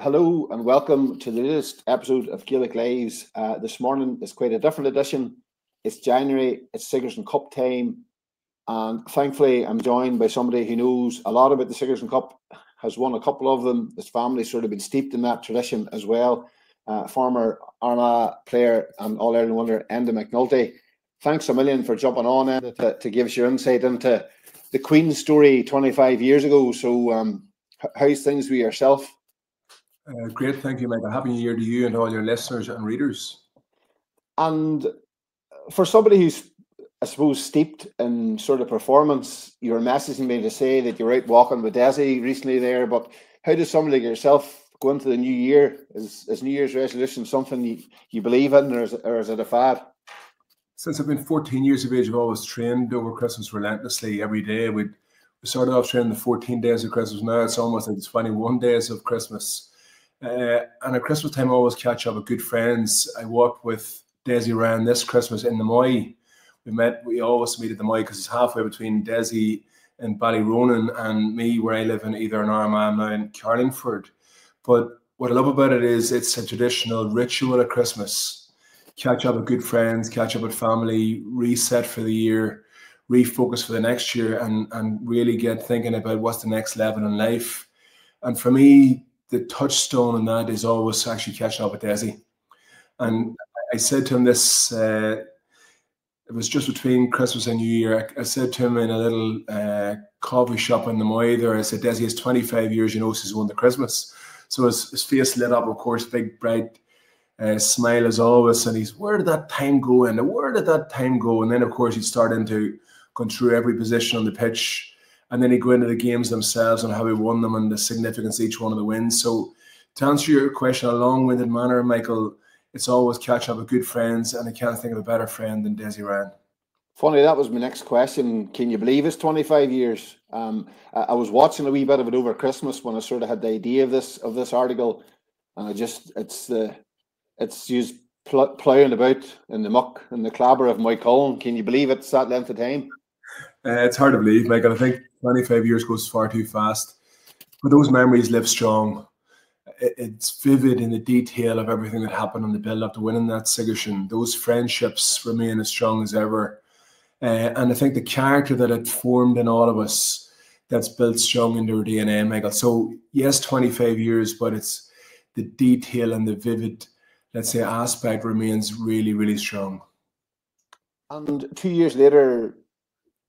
Hello and welcome to the latest episode of Gaelic Lives. This morning is quite a different edition. It's January, it's Sigerson Cup time, and thankfully I'm joined by somebody who knows a lot about the Sigerson Cup, has won a couple of them. His family's sort of been steeped in that tradition as well. Former Armagh player and All-Ireland winner Enda McNulty. Thanks a million for jumping on, Enda, to give us your insight into the Queen's story 25 years ago. So how's things with yourself? Great, thank you, Michael. Happy New Year to you and all your listeners and readers. And for somebody who's, I suppose, steeped in sort of performance, you were messaging me to say that you're out walking with Dessie recently there, but how does somebody like yourself go into the new year? Is New Year's resolution something you believe in, or is it a fad? Since I've been 14 years of age, I've always trained over Christmas relentlessly every day. We started off training the 14 days of Christmas. Now it's almost like 21 days of Christmas. And at Christmas time, I always catch up with good friends. I walked with Dessie Ryan this Christmas in the Moy. We always meet at the Moy because it's halfway between Dessie and Ballyronan and me, where I live in either in Armagh, now in Carlingford. But what I love about it is it's a traditional ritual at Christmas. Catch up with good friends, catch up with family, reset for the year, refocus for the next year, and really get thinking about what's the next level in life. And for me, the touchstone in that is always actually catching up with Dessie. And I said to him this, it was just between Christmas and New Year. I said to him in a little coffee shop in the Moy there, I said, Dessie, it's 25 years, since won the Christmas. So his face lit up, of course, big, bright smile as always. And he's, where did that time go? And where did that time go? And then, of course, he'd start into going through every position on the pitch. And then he'd go into the games themselves and how he won them and the significance of each one of the wins. So to answer your question in a long-winded manner, Michael, it's always catching up with good friends, and I can't think of a better friend than Dessie Ryan. Funny, that was my next question. Can you believe it's 25 years? I was watching a wee bit of it over Christmas when I sort of had the idea of this article, and it's just ploughing about in the muck and the clabber of my Cullen. Can you believe it's that length of time? It's hard to believe, Michael. I think 25 years goes far too fast. But those memories live strong. It's vivid in the detail of everything that happened in the build-up to winning that Sigerson. Those friendships remain as strong as ever. And I think the character that it formed in all of us, that's built strong into our DNA, Michael. So yes, 25 years, but it's the detail and the vivid, let's say, aspect remains really, really strong. And 2 years later,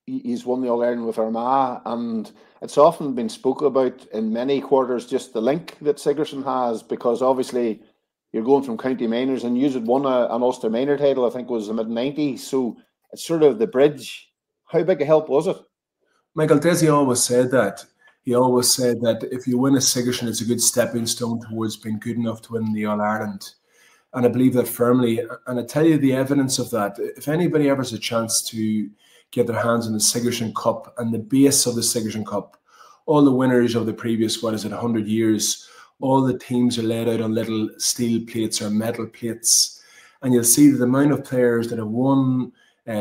he's won the All-Ireland with Armagh, and it's often been spoken about in many quarters, just the link that Sigerson has, because obviously you're going from county minors, and you had won an Ulster minor title, I think it was the mid-90s, so it's sort of the bridge. How big a help was it? Michael, Dessie always said that. He always said that if you win a Sigerson, it's a good stepping stone towards being good enough to win the All-Ireland. And I believe that firmly. And I tell you the evidence of that. If anybody ever has a chance to get their hands on the Sigerson Cup and the base of the Sigerson Cup, all the winners of the previous, 100 years, all the teams are laid out on little steel plates or metal plates. And you'll see the amount of players that have won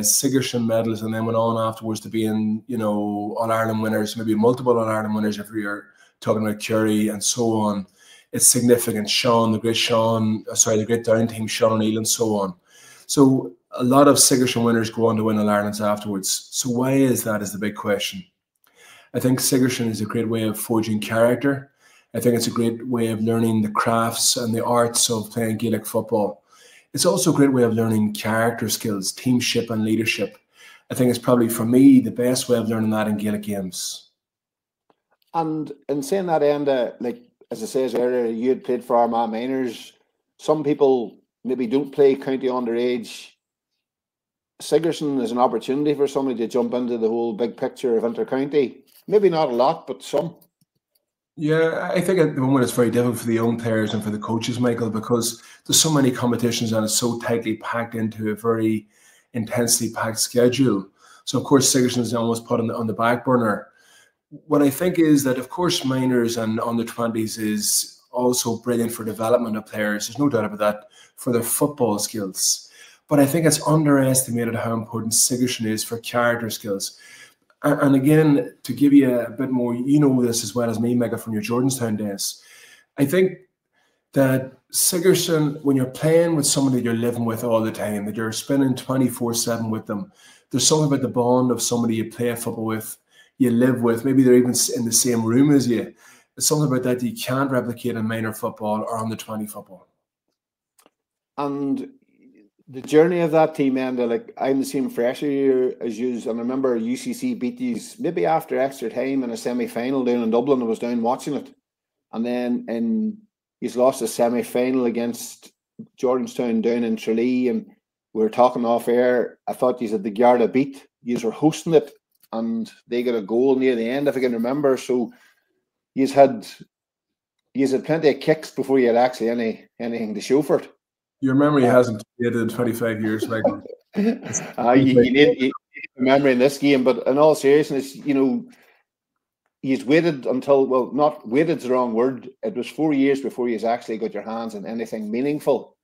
Sigerson medals and then went on afterwards to being, All-Ireland winners, maybe multiple All-Ireland winners if you're talking about Kerry and so on. It's significant. The great down team, Sean O'Neill and so on. So a lot of Sigerson winners go on to win All-Irelands afterwards. So why is that is the big question. I think Sigerson is a great way of forging character. I think it's a great way of learning the crafts and the arts of playing Gaelic football. It's also a great way of learning character skills, teamship and leadership. I think it's probably, for me, the best way of learning that in Gaelic games. And in saying that, Enda, like as I said earlier, you had played for Armagh minors. Some people maybe don't play county underage. Sigerson is an opportunity for somebody to jump into the whole big picture of inter-county. Maybe not a lot, but some. Yeah, I think at the moment it's very difficult for the young players and for the coaches, Michael, because there's so many competitions and it's so tightly packed into a very intensely packed schedule. So, of course, Sigerson is almost put on the back burner. What I think is that, of course, minors and under-20s is also brilliant for development of players. There's no doubt about that, for their football skills. But I think it's underestimated how important Sigerson is for character skills. And again, to give you a bit more, you know this as well as me, Mega, from your Jordanstown days. I think that Sigerson, when you're playing with somebody that you're living with all the time, that you're spending 24/7 with them, there's something about the bond of somebody you play football with, you live with, maybe they're even in the same room as you. There's something about that you can't replicate in minor football or under 20 football. And the journey of that team, Enda, like I'm the same fresher year as you, and I remember UCC beat these maybe after extra time in a semi-final down in Dublin. I was down watching it, and then he's lost a semi-final against Jordanstown down in Tralee, and we were talking off air. I thought you had the Garda beat. You were hosting it, and they got a goal near the end, if I can remember. So you had plenty of kicks before you had actually anything to show for it. Your memory hasn't created in 25 years, Michael. You need memory in this game, but in all seriousness, you know, he's waited until, well, not waited, the wrong word. It was 4 years before you actually got your hands on anything meaningful.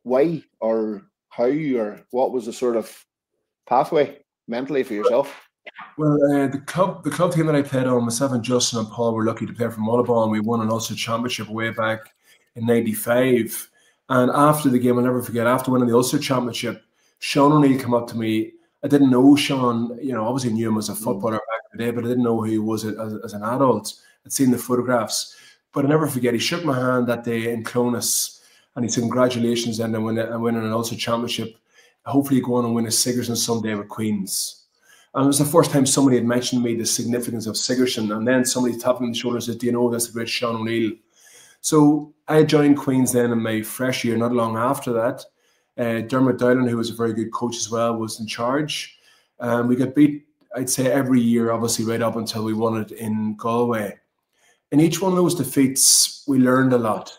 Why or how or what was the sort of pathway mentally for yourself? Well, the club team that I played on, myself and Justin and Paul were lucky to play for Mullaball, and we won an Ulster Championship way back in '95. And after the game, I'll never forget, after winning the Ulster Championship, Sean O'Neill came up to me. I didn't know Sean, you know, obviously knew him as a footballer back in the day, but I didn't know who he was as an adult. I'd seen the photographs. But I'll never forget, he shook my hand that day in Clonus, and he said, congratulations, and winning an Ulster Championship. Hopefully you go on and win a Sigerson someday with Queens. And it was the first time somebody had mentioned to me the significance of Sigerson, and then somebody tapped me on the shoulder and said, do you know this about Sean O'Neill? So I joined Queens then in my fresh year, not long after that. Dermot Dowling, who was a very good coach as well, was in charge. We got beat, I'd say, every year, obviously, right up until we won it in Galway. In each one of those defeats, we learned a lot.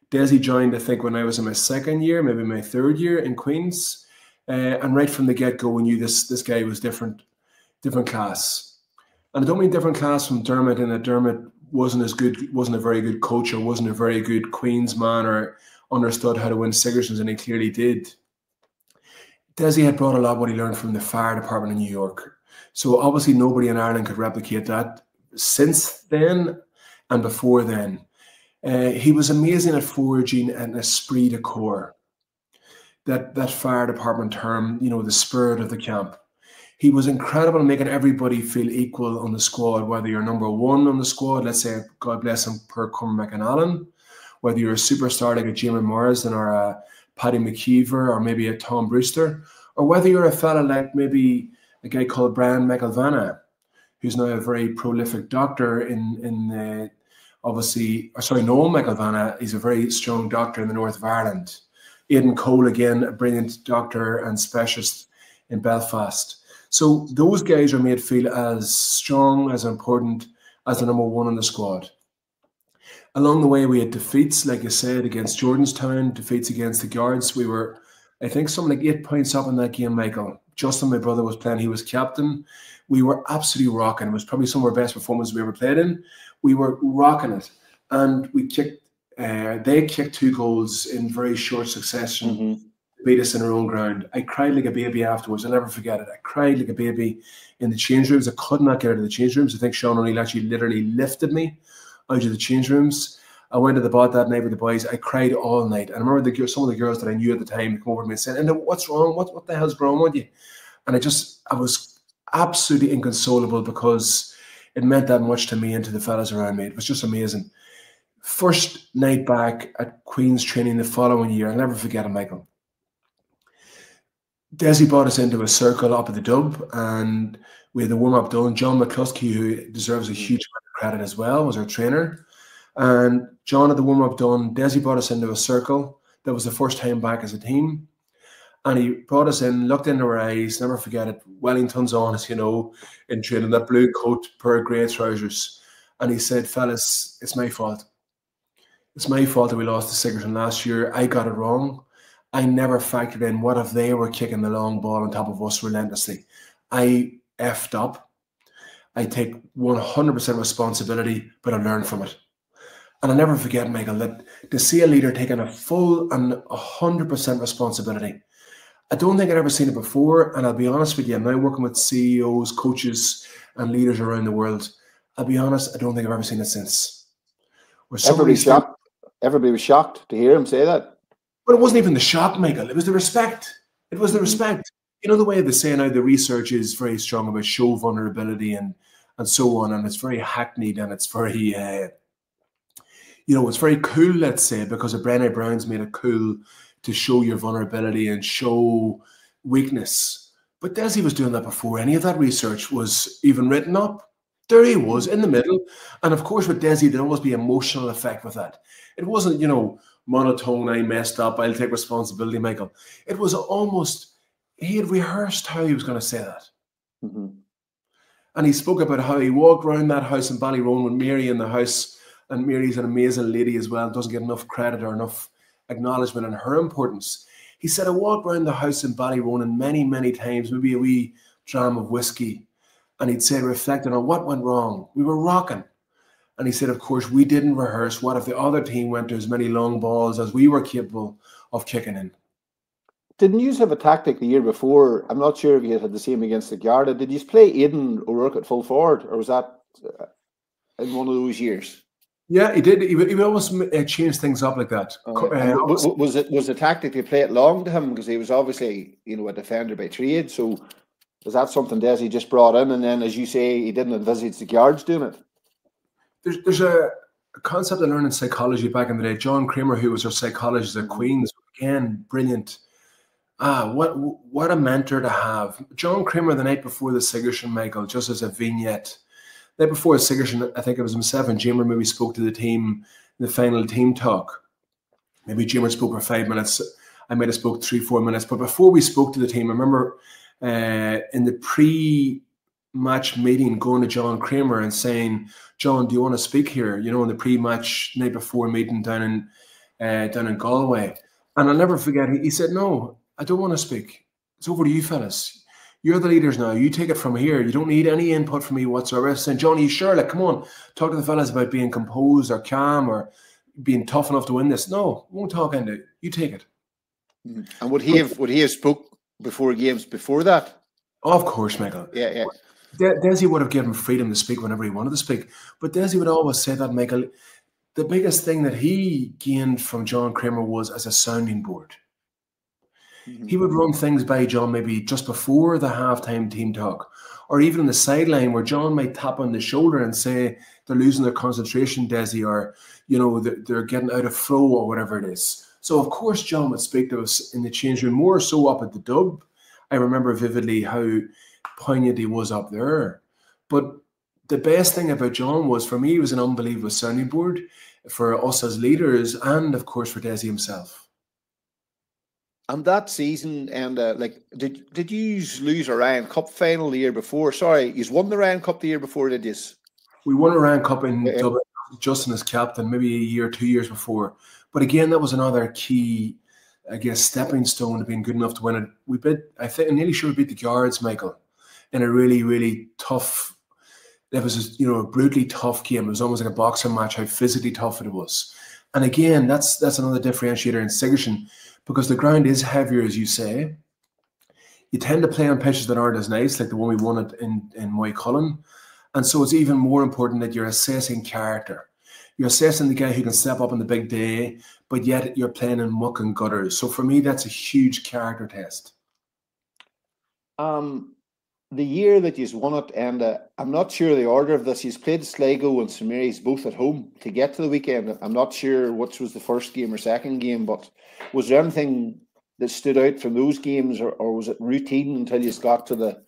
Dessie joined, I think, when I was in my second year, maybe my third year in Queens. And right from the get-go, we knew this guy was different class. And I don't mean different class from Dermot, in that Dermot wasn't a very good coach, or wasn't a very good Queens man, or understood how to win Sigersons, and he clearly did. Dessie had brought a lot of what he learned from the fire department in New York. So obviously nobody in Ireland could replicate that since then and before then. He was amazing at forging an esprit de corps. That fire department term, you know, the spirit of the camp. He was incredible in making everybody feel equal on the squad, whether you're number one on the squad, let's say, God bless him, per Cormac and Allen, whether you're a superstar like a Jamie Morrison or a Paddy McKeever or maybe a Tom Brewster, or whether you're a fella like maybe a guy called Brian McElvanna, who's now a very prolific doctor Noel McElvanna, he's a very strong doctor in the north of Ireland. Aidan Cole, again, a brilliant doctor and specialist in Belfast. So those guys are made feel as strong, as important as the number one on the squad. Along the way, we had defeats, like I said, against Jordanstown, defeats against the Guards. We were, I think, something like 8 points up in that game, Michael. Justin, my brother, was playing. He was captain. We were absolutely rocking. It was probably some of our best performances we ever played in. We were rocking it. And we kicked, they kicked 2 goals in very short succession. Beat us in our own ground. I cried like a baby afterwards. I'll never forget it. I cried like a baby in the change rooms. I could not get out of the change rooms. I think Sean O'Neill actually literally lifted me out of the change rooms. I went to the bot that night with the boys. I cried all night. And I remember some of the girls that I knew at the time come over to me and said, "And what's wrong? What the hell's wrong with you?" And I was absolutely inconsolable, because it meant that much to me and to the fellas around me. It was just amazing. First night back at Queen's training the following year, I'll never forget it, Michael. Dessie brought us into a circle up at the Dub, and we had the warm-up done. John McCluskey, who deserves a huge amount of credit as well, was our trainer. And John had the warm-up done. Dessie brought us into a circle. That was the first time back as a team. And he brought us in, looked into our eyes, never forget it, Wellington's on, as you know, in training, that blue coat, pair of grey trousers. And he said, "Fellas, it's my fault. It's my fault that we lost to Sigerson last year. I got it wrong. I never factored in what if they were kicking the long ball on top of us relentlessly. I effed up. I take 100% responsibility, but I learned from it." And I'll never forget, Michael, that to see a leader taking a full and 100% responsibility. I don't think I'd ever seen it before, and I'll be honest with you, I'm now working with CEOs, coaches, and leaders around the world. I'll be honest, I don't think I've ever seen it since. Everybody's shocked. everybody was shocked to hear him say that. But it wasn't even the shock, Michael. It was the respect. It was the respect. You know, the way they say now the research is very strong about show vulnerability and so on, and it's very hackneyed and it's very, it's very cool, let's say, because of Brené Brown's made it cool to show your vulnerability and show weakness. But Dessie was doing that before any of that research was even written up. There he was in the middle. And of course, with Dessie, there'd always be emotional effect with that. It wasn't, monotone, I messed up, I'll take responsibility, Michael. It was almost, he had rehearsed how he was going to say that. Mm-hmm. And he spoke about how he walked around that house in Ballyrone with Mary in the house. And Mary's an amazing lady as well, doesn't get enough credit or enough acknowledgement on her importance. He said, I walked around the house in Ballyrone and many, many times, maybe a wee dram of whiskey. And he'd say, reflecting on what went wrong. We were rocking. And he said, of course, we didn't rehearse. What if the other team went to as many long balls as we were capable of kicking in? Didn't you have a tactic the year before? I'm not sure if you had the same against the Garda. Did you play Aidan O'Rourke at full forward, or was that in one of those years? Yeah, he did. He would always change things up like that. Was the tactic to play it long to him, because he was obviously a defender by trade? So was that something Dessie just brought in, and then, as you say, he didn't envisage the Guards doing it? There's a concept I learned in psychology back in the day. John Kramer, who was our psychologist at Queen's, again, brilliant. What a mentor to have. John Kramer, the night before the Sigerson, Michael, just as a vignette. The night before Sigerson, I think it was himself and Jimmer maybe spoke to the team in the final team talk. Maybe Jimmer spoke for 5 minutes. I might have spoke 3-4 minutes. But before we spoke to the team, I remember in the pre-match meeting going to John Kramer and saying, John, do you want to speak here? In the pre-match night before meeting down in Galway. And I'll never forget, he said, no, I don't want to speak. It's over to you fellas. You're the leaders now. You take it from here. You don't need any input from me whatsoever. I said, John, are you sure? Like, come on, talk to the fellas about being composed or calm or being tough enough to win this. No, won't talk into it. You take it. And would he have spoke before games before that? Of course, Michael. Yeah. Dessie would have given freedom to speak whenever he wanted to speak. But Dessie would always say that, Michael, the biggest thing that he gained from John Kramer was as a sounding board. Mm-hmm. He would run things by John maybe just before the halftime team talk, or even on the sideline where John might tap on the shoulder and say they're losing their concentration, Dessie, or they're getting out of flow or whatever it is. So of course John would speak to us in the change room, more so up at the Dub. I remember vividly how poignant he was up there. But the best thing about John was, for me, he was an unbelievable sounding board for us as leaders and of course for Dessie himself. And that season, and did you lose a Ryan Cup final the year before? Sorry, you won the Ryan Cup the year before, did you? We won a Ryan Cup in Dublin, Justin as captain, maybe a year, 2 years before. But again, that was another key, I guess, stepping stone to being good enough to win it. I'm nearly sure we beat the Guards, Michael, in a really, really tough. It was a brutally tough game. It was almost like a boxing match, how physically tough it was. And again, that's another differentiator in Sigerson, because the ground is heavier, as you say. You tend to play on pitches that aren't as nice, like the one we won it in Moycullen. And so it's even more important that you're assessing character. You're assessing the guy who can step up on the big day, but yet you're playing in muck and gutters. So for me, that's a huge character test. The year that you've won it, and I'm not sure the order of this, you've played Sligo and St Mary's both at home to get to the weekend. I'm not sure which was the first game or second game, but was there anything that stood out from those games, or was it routine until you got to the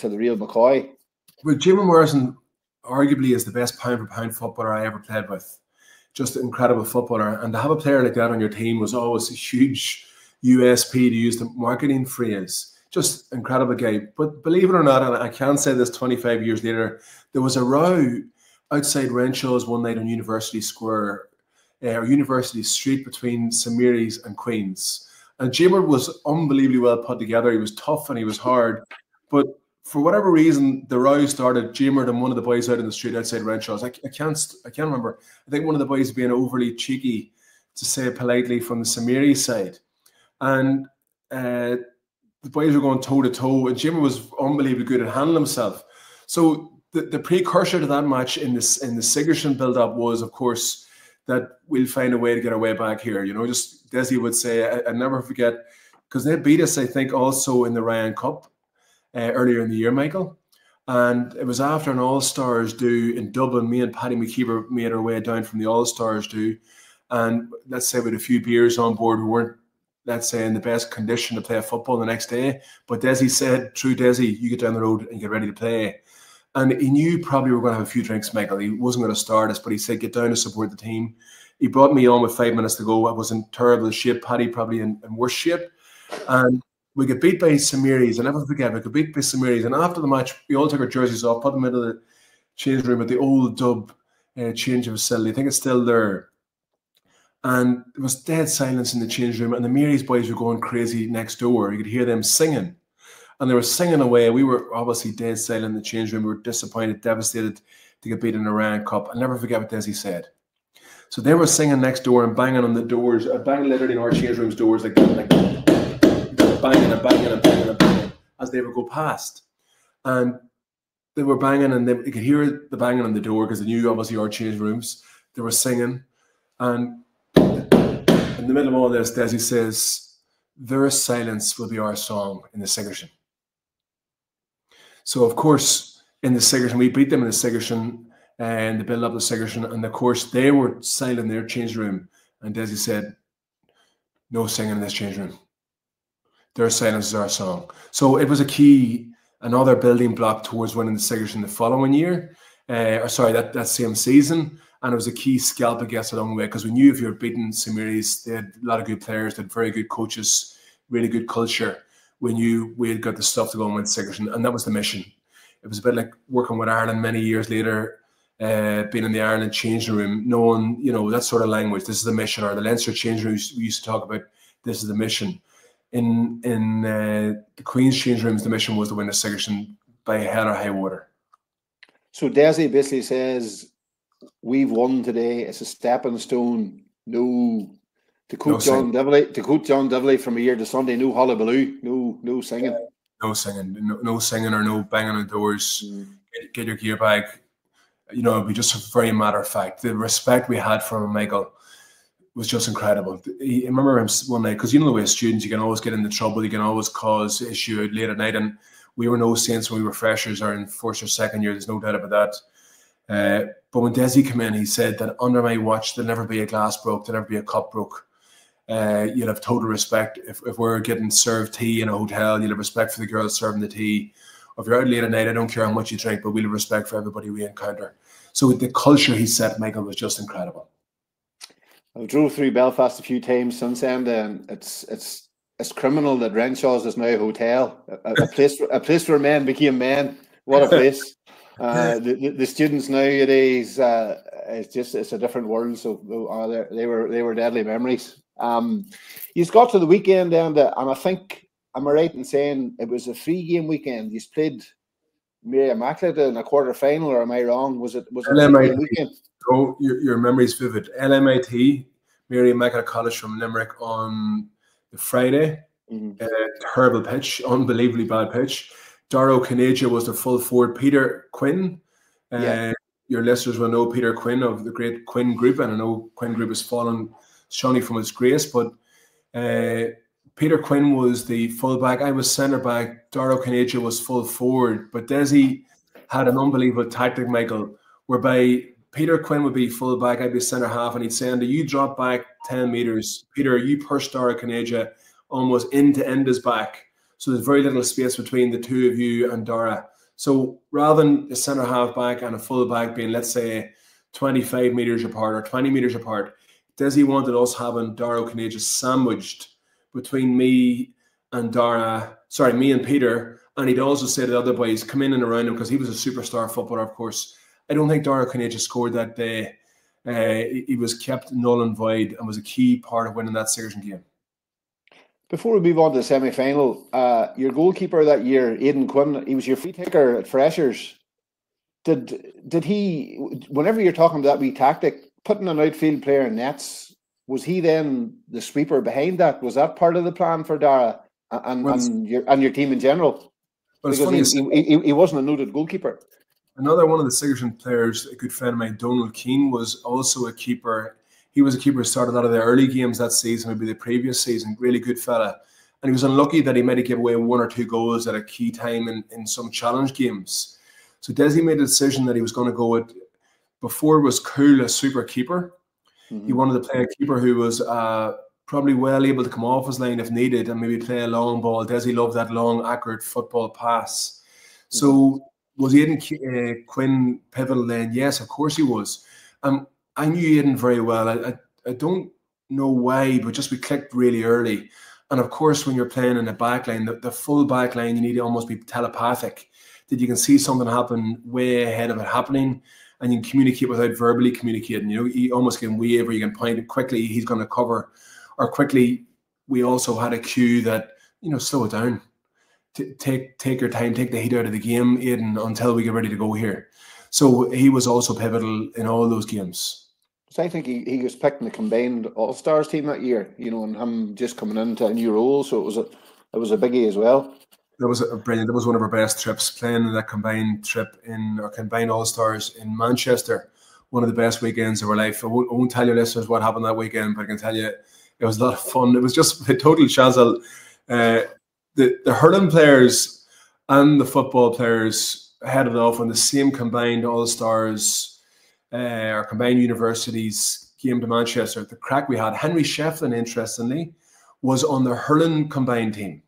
real McCoy? Well, Jimmy Morrison arguably is the best pound-for-pound footballer I ever played with. Just an incredible footballer. And to have a player like that on your team was always a huge USP, to use the marketing phrase. Just incredible guy. But believe it or not, and I can say this 25 years later, there was a row outside Renshaw's one night on University Square, or University Street, between St Mary's and Queen's. And Jimmer was unbelievably well put together. He was tough and he was hard. But for whatever reason, the row started. Jimmer and one of the boys out in the street outside Renshaw's. I can't remember. I think one of the boys being overly cheeky, to say it politely, from the St Mary's side. And the boys were going toe-to-toe, and Jimmy was unbelievably good at handling himself. So the precursor to that match in the Sigerson build-up was, of course, that we'll find a way to get our way back here. You know, just Dessie would say, I never forget, because they beat us, I think, also in the Ryan Cup earlier in the year, Michael. And it was after an All-Stars do in Dublin. Me and Paddy McKeever made our way down from the All-Stars do. And let's say with a few beers on board, we weren't, let's say, in the best condition to play football the next day. But Dessie said, true Dessie, you get down the road and get ready to play. And he knew probably we were going to have a few drinks, Michael. He wasn't going to start us, but he said, get down to support the team. He brought me on with 5 minutes to go. I was in terrible shape. Paddy probably in worse shape. And we got beat by St. Mary's. I'll never forget, we got beat by St. Mary's. And after the match, we all took our jerseys off, put them into the change room at the old Dub change facility. I think it's still there. And there was dead silence in the change room. And the Mary's boys were going crazy next door. You could hear them singing. And they were singing away. We were obviously dead silent in the change room. We were disappointed, devastated to get beat in the Ryan Cup. I'll never forget what Dessie said. So they were singing next door and banging on the doors, banging literally in our change room's doors like that, banging and banging and banging and banging as they would go past. And they were banging and you could hear the banging on the door because they knew obviously our change rooms. They were singing. And in the middle of all this, Dessie says, their silence will be our song in the Sigerson. So, of course, in the Sigerson, we beat them in the Sigerson and the build up the Sigerson. And, of course, they were silent in their change room. And Dessie said, no singing in this change room. Their silence is our song. So it was a key, another building block towards winning the Sigerson the following year. That same season. And it was a key scalp, I guess, along the way, because we knew if you were beating St. Mary's, they had a lot of good players, they had very good coaches, really good culture. We knew we had got the stuff to go and win Sigerson, and that was the mission. It was a bit like working with Ireland many years later, being in the Ireland changing room, knowing, you know, that sort of language. This is the mission, or the Leinster changing room we used to talk about. This is the mission. In the Queen's change rooms, the mission was to win the Sigerson by hell or high water. So Dessie basically says, we've won today. It's a stepping stone. To quote John Dively from a year to Sunday, no hullabaloo, no singing. Yeah. No singing or no banging on doors. Get your gear back. You know, it'd be just a very matter of fact. The respect we had from Michael was just incredible. I remember him one night, because you know the way as students, you can always get into trouble, you can always cause issue late at night, and we were no saints when we were freshers or in first or second year, there's no doubt about that. But when Dessie came in, he said that under my watch, there'll never be a glass broke, there'll never be a cup broke. You'll have total respect. If we're getting served tea in a hotel, you'll have respect for the girls serving the tea. Or if you're out late at night, I don't care how much you drink, but we'll have respect for everybody we encounter. So the culture he set, Michael, was just incredible. I've drove through Belfast a few times since then, and it's criminal that Renshaw's is now a hotel, a place where men became men. What a place! The students nowadays, it's a different world. So they were deadly memories. You got to the weekend, and I think, am I right in saying it was a 3-game weekend? You played Mary Immaculate in a quarter final, or am I wrong? Was it a 3-game weekend? Oh, your memory's vivid. LMIT, Mary Immaculate College from Limerick on the Friday. Terrible pitch, unbelievably bad pitch. Dara O'Connor was the full forward. Peter Quinn, your listeners will know Peter Quinn of the great Quinn Group, and I know Quinn Group has fallen shiny from its grace, but Peter Quinn was the fullback. I was centre back. Dara O'Connor was full forward, but Dessie had an unbelievable tactic, Michael, whereby Peter Quinn would be full back, I'd be centre half, and he'd say, Andy, you drop back 10 metres. Peter, you push Dara O'Connor almost end to end his back. So there's very little space between the two of you and Dara. So rather than a centre half back and a full back being, let's say, 25 metres apart or 20 metres apart, Dessie wanted us having Dara O'Connor sandwiched between me and Peter. And he'd also say to the other boys, come in and around him, because he was a superstar footballer, of course. I don't think Dara O'Connor scored that day. He was kept null and void and was a key part of winning that Sigerson game. Before we move on to the semi-final, your goalkeeper that year, Aidan Quinn, he was your free taker at Freshers. Did he, whenever you're talking about that wee tactic, putting an outfield player in nets, was he then the sweeper behind that? Was that part of the plan for Dara and your team in general? Because he wasn't a noted goalkeeper. Another one of the Sigerson players, a good friend of mine, Donald Keane, was also a keeper He was a keeper who started a lot of the early games that season, maybe the previous season. Really good fella. And he was unlucky that he might have given away 1 or 2 goals at a key time in some challenge games. So Dessie made a decision that he was going to go with, before it was cool, a super keeper. He wanted to play a keeper who was probably well able to come off his line if needed and maybe play a long ball. Dessie loved that long, accurate football pass. So was Aidan Quinn pivotal then? Yes, of course he was. I knew Aidan very well. I don't know why, but just we clicked really early. And of course, when you're playing in a back line, the full back line, you need to almost be telepathic, that you can see something happen way ahead of it happening, and you can communicate without verbally communicating. You know, you almost can wave, or you can point it quickly, he's going to cover, or quickly. We also had a cue that, you know, slow it down. Take your time, take the heat out of the game, Aidan, until we get ready to go here. So he was also pivotal in all those games. So I think he was picked in the combined All-Stars team that year, you know, and him just coming into a new role, so it was a biggie as well. That was brilliant. That was one of our best trips, playing in that combined trip in our combined All-Stars in Manchester. One of the best weekends of our life. I won't tell your listeners what happened that weekend, but I can tell you it was a lot of fun. It was just a total chazzle. The hurling players and the football players headed off on the same combined All-Stars, our combined universities game to Manchester. The crack we had, Henry Shefflin, interestingly, was on the hurling combined team.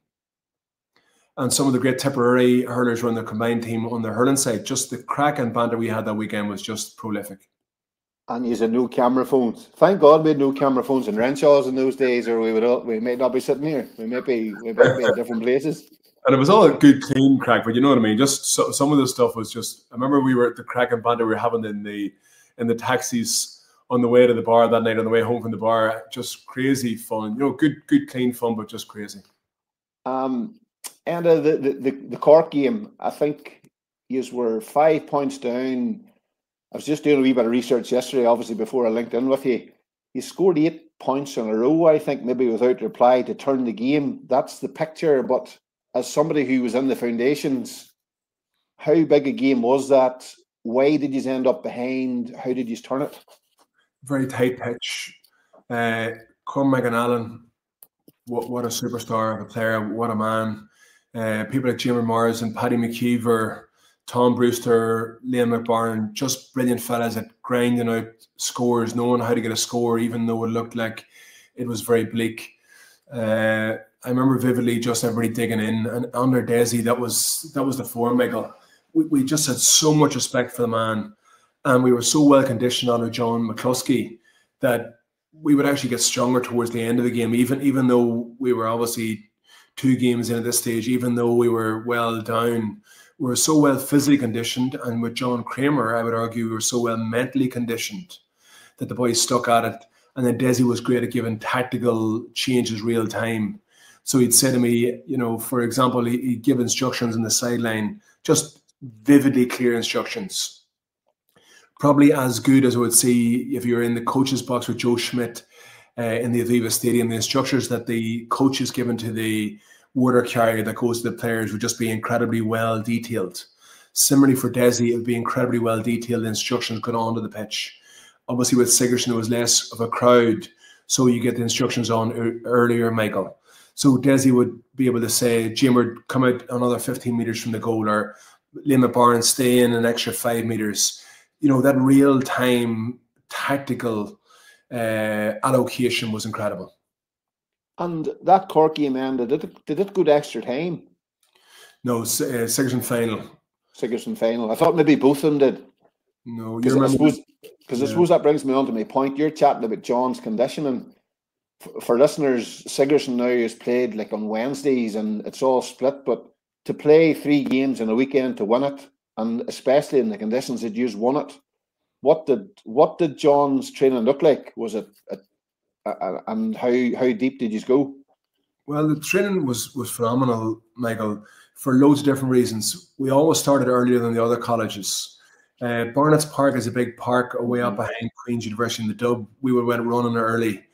And some of the great Tipperary hurlers were on the combined team on the hurling side. Just the crack and banter we had that weekend was just prolific. And you had no camera phones. Thank God we had no camera phones in Renshaw's in those days, or we might not be sitting here. We might be in different places. And it was all a good, clean crack, but you know what I mean? Just some of the stuff was just. I remember we were at the crack and banter we were having in the taxis on the way to the bar that night, on the way home from the bar. Just crazy fun, you know, good, clean fun, but just crazy. And the Cork game, I think you were 5 points down. I was just doing a wee bit of research yesterday, obviously, before I linked in with you. You scored 8 points in a row, I think, maybe without reply, to turn the game. That's the picture. But as somebody who was in the foundations, how big a game was that? Why did you end up behind? How did you turn it? Very tight pitch. Cormac and Allen, what a superstar of a player, what a man. People like Jimmy Morris and Paddy McKeever, Tom Brewster, Liam McBarn, just brilliant fellas at grinding out scores, knowing how to get a score, even though it looked like it was very bleak. I remember vividly just everybody digging in, and under Dessie, that was the form, Michael. We just had so much respect for the man, and we were so well conditioned under John McCluskey that we would actually get stronger towards the end of the game, even though we were obviously 2 games in at this stage, even though we were well down. We were so well physically conditioned, and with John Kramer, I would argue we were so well mentally conditioned that the boys stuck at it. And then Dessie was great at giving tactical changes real time. So he'd say to me, you know, for example, he'd give instructions on the sideline, just vividly clear instructions. Probably as good as I would see if you're in the coach's box with Joe Schmidt in the Aviva Stadium. The instructions that the coach is given to the water carrier that goes to the players would just be incredibly well detailed. Similarly for Dessie, it would be incredibly well detailed instructions going on to the pitch. Obviously with Sigerson, there was less of a crowd, so you get the instructions on earlier, Michael. So Dessie would be able to say, Jim would come out another 15 metres from the goal, or Liam McBarn stay in an extra 5 metres. You know, that real-time tactical allocation was incredible. And that Cork game ended. Did it go to extra time? No, Sigerson final. Sigerson final. I thought maybe both of them did. No, I suppose that brings me on to my point. You're chatting about John's conditioning. For listeners, Sigerson now is played like on Wednesdays, and it's all split. But to play 3 games in a weekend to win it, and especially in the conditions that you won it, what did John's training look like? Was it and how deep did you go? Well, the training was phenomenal, Michael, for loads of different reasons. We always started earlier than the other colleges. Barnett's Park is a big park away up behind Queen's University in the Dub. We went running early.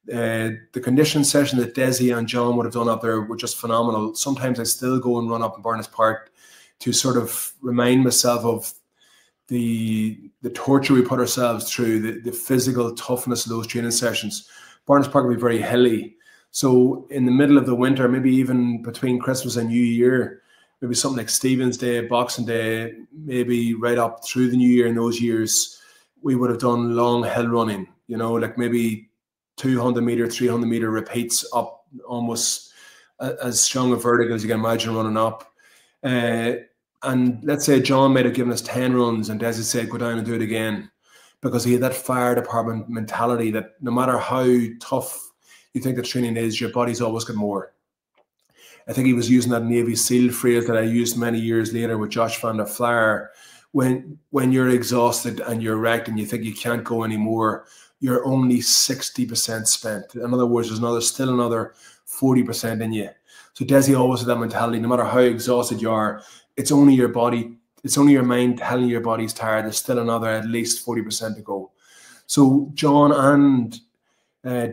The condition session that Dessie and John would have done up there were just phenomenal. Sometimes I still go and run up in Barnett's Park to sort of remind myself of the torture we put ourselves through, the physical toughness of those training sessions. Barnes Park will be very hilly. So in the middle of the winter, maybe even between Christmas and New Year, maybe something like Stephen's Day, Boxing Day, maybe right up through the New Year in those years, we would have done long hill running, you know, like maybe 200 meter, 300 meter repeats up, almost as strong a vertical as you can imagine running up. And let's say John might have given us 10 runs and Dessie said, go down and do it again, because he had that fire department mentality that no matter how tough you think the training is, your body's always got more. I think he was using that Navy SEAL phrase that I used many years later with Josh van der Flaer. When you're exhausted and you're wrecked and you think you can't go anymore, you're only 60% spent. In other words, there's still another 40% in you. So Dessie always had that mentality, no matter how exhausted you are, it's only your body, it's only your mind telling you your body's tired. There's still another at least 40% to go. So John and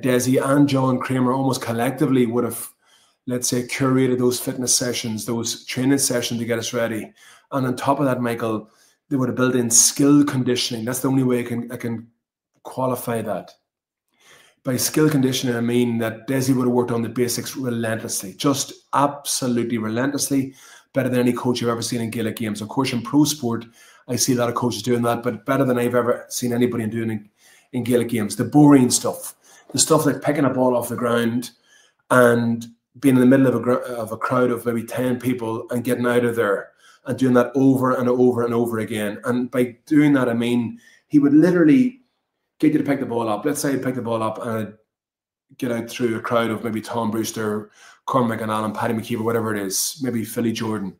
Dessie and John Kramer almost collectively would have, let's say, curated those fitness sessions, those training sessions to get us ready. And on top of that, Michael, they would have built in skill conditioning. That's the only way I can qualify that. By skill conditioning, I mean that Dessie would have worked on the basics relentlessly, just absolutely relentlessly, better than any coach I've ever seen in Gaelic games. Of course, in pro sport, I see a lot of coaches doing that, but better than I've ever seen anybody doing in Gaelic games. The boring stuff, the stuff like picking a ball off the ground and being in the middle of a crowd of maybe 10 people and getting out of there and doing that over and over and over again. And by doing that, I mean, he would literally get you to pick the ball up. Let's say you pick the ball up and I'd get out through a crowd of maybe Tom Brewster, Cormac and Allen, Paddy McKeever, whatever it is, maybe Philly Jordan.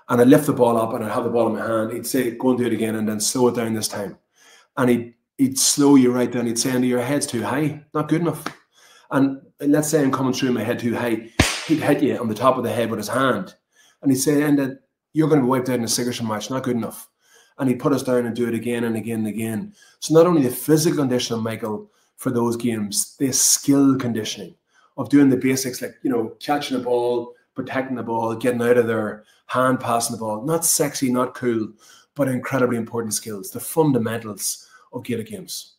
And I'd lift the ball up and I'd have the ball in my hand. He'd say, go and do it again and then slow it down this time. And he'd slow you right down. He'd say, Andy, your head's too high, not good enough. And let's say I'm coming through my head too high. He'd hit you on the top of the head with his hand. And he'd say, Enda, you're going to be wiped out in a Sigerson match, not good enough. And he'd put us down and do it again and again and again. So not only the physical conditioning, Michael, for those games, the skill conditioning of doing the basics, like, you know, catching the ball, protecting the ball, getting out of there, hand passing the ball. Not sexy, not cool, but incredibly important skills, the fundamentals of Gaelic games.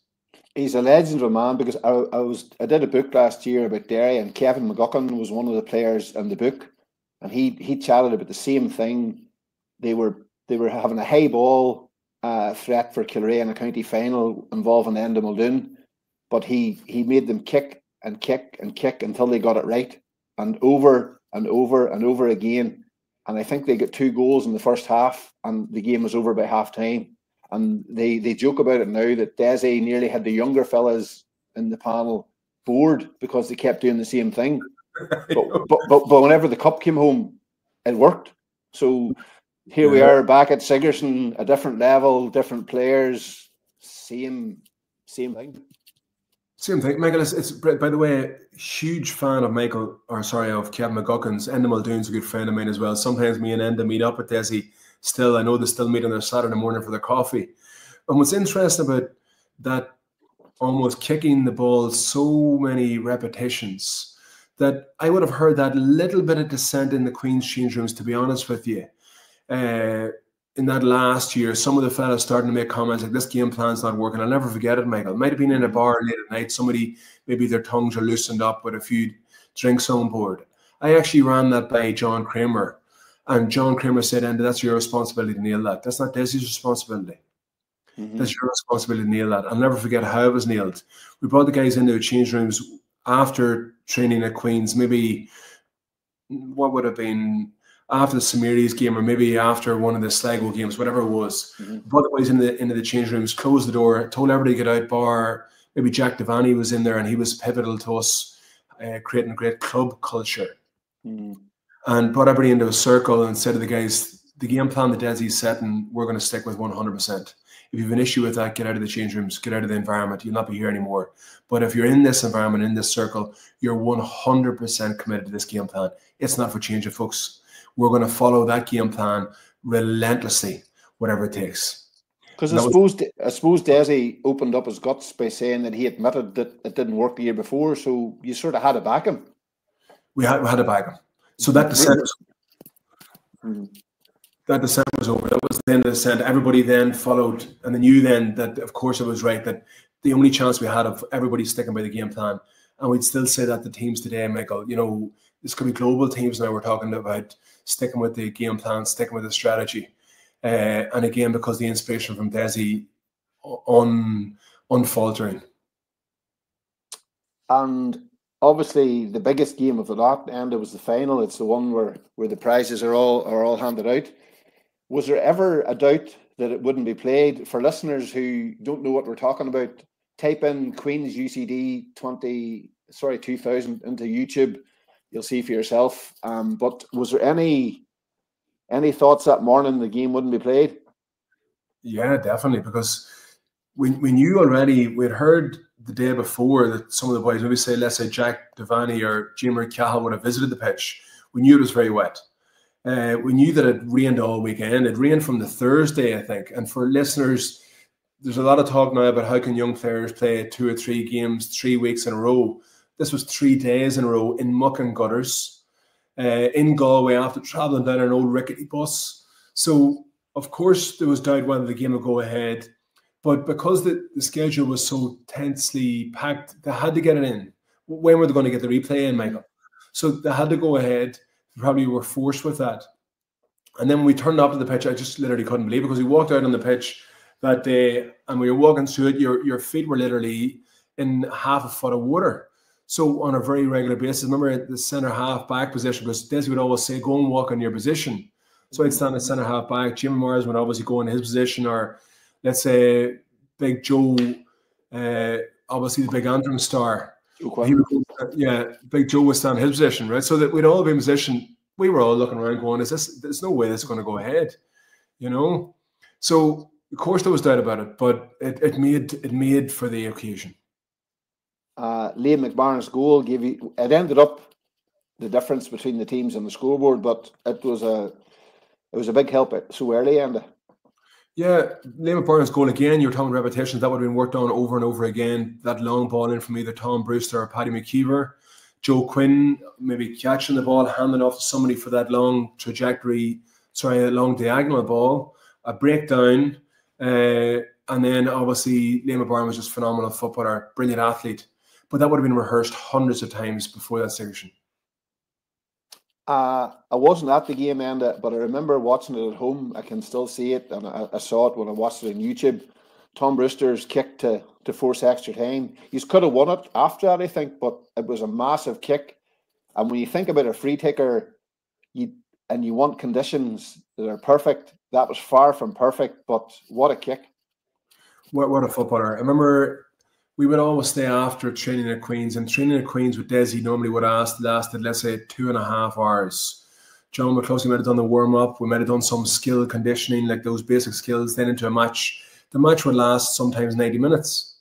He's a legend of a man, because I did a book last year about Derry, and Kevin McGuckin was one of the players in the book, and he chatted about the same thing. They were having a high ball threat for Kilrea in a county final involving Enda McNulty, but he made them kick and kick and kick until they got it right, and over and over and over again. And I think they got 2 goals in the first half, and the game was over by half time. And they joke about it now that Dessie nearly had the younger fellas in the panel bored because they kept doing the same thing. But whenever the cup came home, it worked. So here we are back at Sigerson, a different level, different players, same thing. Same thing, Michael. It's by the way, huge fan of Kevin McGuckin's. Enda Muldoon's a good friend of mine as well. Sometimes me and Enda meet up with Dessie. Still, I know they still meet on their Saturday morning for their coffee. And what's interesting about that, almost kicking the ball so many repetitions, that I would have heard that little bit of dissent in the Queen's change rooms, to be honest with you. In that last year, some of the fellas starting to make comments like, this game plan's not working. I'll never forget it, Michael. It might have been in a bar late at night. Somebody, maybe their tongues are loosened up with a few drinks on board. I actually ran that by John Kramer. And John Kramer said, Enda, that's your responsibility to nail that. That's not Dessie's responsibility. That's your responsibility to nail that. I'll never forget how it was nailed. We brought the guys into the change rooms after training at Queen's, maybe, what would have been, after the Samiri's game, or maybe after one of the Sligo games, whatever it was. Brought the guys into the change rooms, closed the door, told everybody to get out, bar maybe Jack Devaney was in there, and he was pivotal to us creating a great club culture. And brought everybody into a circle and said to the guys, the game plan that Dessie's setting, we're going to stick with 100%. If you have an issue with that, get out of the change rooms, get out of the environment. You'll not be here anymore. But if you're in this environment, in this circle, you're 100% committed to this game plan. It's not for changing, folks. We're going to follow that game plan relentlessly, whatever it takes. Because I suppose Dessie opened up his guts by saying that he admitted that it didn't work the year before, so you sort of had to back him. We had to back him. So that that descent was over. That was the end of the descent. Everybody then followed, and they knew then that, of course, it was right, that the only chance we had of everybody sticking by the game plan. And we'd still say that to teams today, Michael, you know, this could be global teams now. We're talking about sticking with the game plan, sticking with the strategy. And again, because the inspiration from Dessie, unfaltering. And obviously, the biggest game of the lot, and it was the final. It's the one where the prizes are all handed out. Was there ever a doubt that it wouldn't be played? For listeners who don't know what we're talking about, type in Queen's UCD 2000 into YouTube. You'll see for yourself. But was there any thoughts that morning the game wouldn't be played? Yeah, definitely, because we knew already. We'd heard the day before that some of the boys, maybe say, let's say Jack Devaney or Jimmer Cahill would have visited the pitch. We knew it was very wet. We knew that it rained all weekend. It rained from the Thursday, I think. And for listeners, there's a lot of talk now about how can young players play 2 or 3 games 3 weeks in a row. This was 3 days in a row in muck and gutters in Galway after travelling down an old rickety bus. So, of course, there was doubt whether the game would go ahead. But because the schedule was so tensely packed, they had to get it in. When were they going to get the replay in, Michael? So they had to go ahead. They probably were forced with that. And then when we turned up to the pitch, I just literally couldn't believe it, because we walked out on the pitch that day and we were walking through it. Your feet were literally in half a foot of water. So on a very regular basis, remember the centre half back position, because Dessie would always say, go and walk in your position. So I'd stand at centre half back. Jim Mars would obviously go in his position, or let's say Big Joe, obviously the big Antrim star. Big Joe would stand in his position, right? So that we'd all be in position. We were all looking around going, there's no way this is going to go ahead, you know? So, of course, there was doubt about it, but it made for the occasion. Liam McMahon's goal it ended up the difference between the teams on the scoreboard, but it was a big help so early, and yeah, Liam McMahon's goal again. You were talking repetitions, that would have been worked on over and over again. That long ball in from either Tom Brewster or Paddy McKeever. Joe Quinn maybe catching the ball, handing off to somebody for that long long diagonal ball, a breakdown, and then obviously Liam McMahon was just phenomenal footballer, brilliant athlete. But that would have been rehearsed hundreds of times before that Sigerson. I wasn't at the game, Enda, but I remember watching it at home. I can still see it, and I saw it when I watched it on YouTube. Tom Brewster's kick to force extra time. He could have won it after that, I think, but it was a massive kick. And when you think about a free taker, you want conditions that are perfect, that was far from perfect, but what a kick. What a footballer. I remember we would always stay after training at Queen's, and training at Queen's with Dessie normally would have lasted, let's say, 2.5 hours. John McCluskey might have done the warm-up. We might have done some skill conditioning, like those basic skills, then into a match. The match would last sometimes 90 minutes.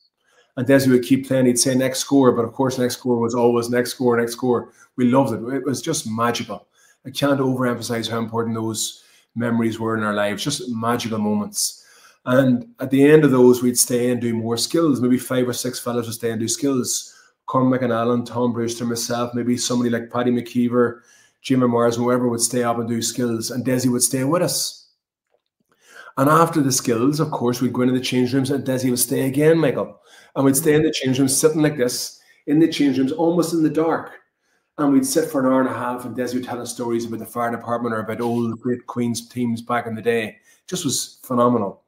And Dessie would keep playing. He'd say next score, but of course next score was always next score, next score. We loved it. It was just magical. I can't overemphasize how important those memories were in our lives, just magical moments. And at the end of those, we'd stay and do more skills. Maybe 5 or 6 fellas would stay and do skills. Cormac and Allen, Tom Brewster, myself, maybe somebody like Paddy McKeever, Jimmy Mars, whoever would stay up and do skills, and Dessie would stay with us. And after the skills, of course, we'd go into the change rooms and Dessie would stay again, Michael. And we'd stay in the change rooms, sitting like this, in the change rooms, almost in the dark. And we'd sit for an hour and a half, and Dessie would tell us stories about the fire department or about old great Queen's teams back in the day. It just was phenomenal.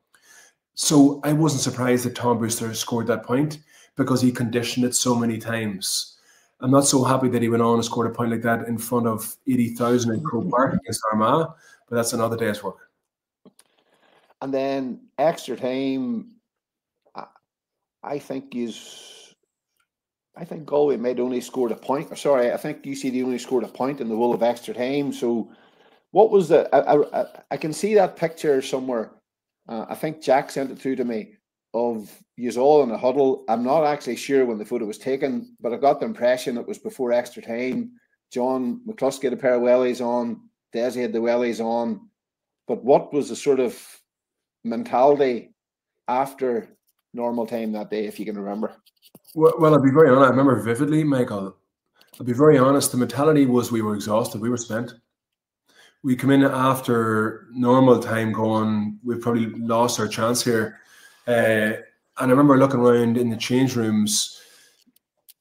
So I wasn't surprised that Tom Brewster scored that point, because he conditioned it so many times. I'm not so happy that he went on and scored a point like that in front of 80,000 in Croke Park against Armagh, but that's another day's work. And then extra time, I think Galway might only scored a point. Sorry, I think UCD only scored a point in the whole of extra time. So what was I can see that picture somewhere. I think Jack sent it through to me of yous all in a huddle. I'm not actually sure when the photo was taken, but I got the impression it was before extra time. John McCluskey had a pair of wellies on, Dessie had the wellies on. But what was the sort of mentality after normal time that day, if you can remember? Well, I'll be very honest. I remember vividly, Michael. I'll be very honest. The mentality was we were exhausted. We were spent. we come in after normal time going, we've probably lost our chance here. And I remember looking around in the change rooms,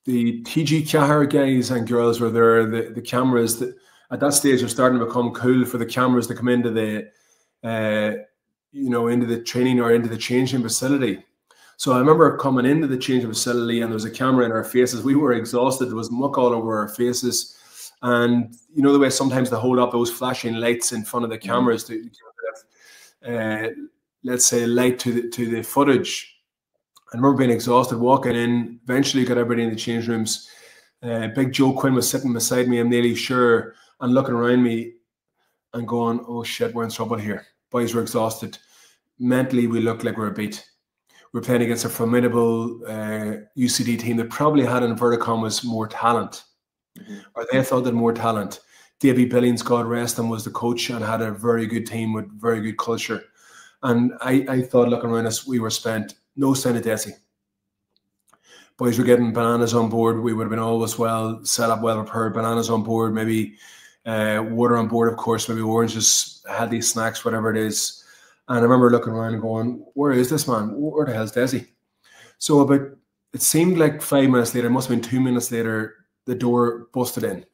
the TG Cahir guys and girls were there, the cameras that at that stage are starting to become cool for the cameras to come into the, into the training or into the changing facility. So I remember coming into the changing facility and there was a camera in our faces. We were exhausted. There was muck all over our faces. And you know the way sometimes they hold up those flashing lights in front of the cameras to give let's say, light to the footage. I remember being exhausted, walking in, eventually got everybody in the change rooms. Big Joe Quinn was sitting beside me, I'm nearly sure, and looking around me and going, oh shit, we're in trouble here. Boys were exhausted. Mentally, we looked like we were beat. We're playing against a formidable UCD team that probably had, in inverted commas, more talent. Or they thought they had more talent. Davy Billings, God rest him, was the coach and had a very good team with very good culture. And I thought, looking around us, we were spent. No sign of Dessie. Boys were getting bananas on board. We would have been always well set up, well prepared. Bananas on board, maybe water on board, of course, maybe oranges, healthy snacks, whatever it is. And I remember looking around and going, where is this man? Where the hell's Dessie? So it seemed like 5 minutes later, it must have been 2 minutes later, the door busted in.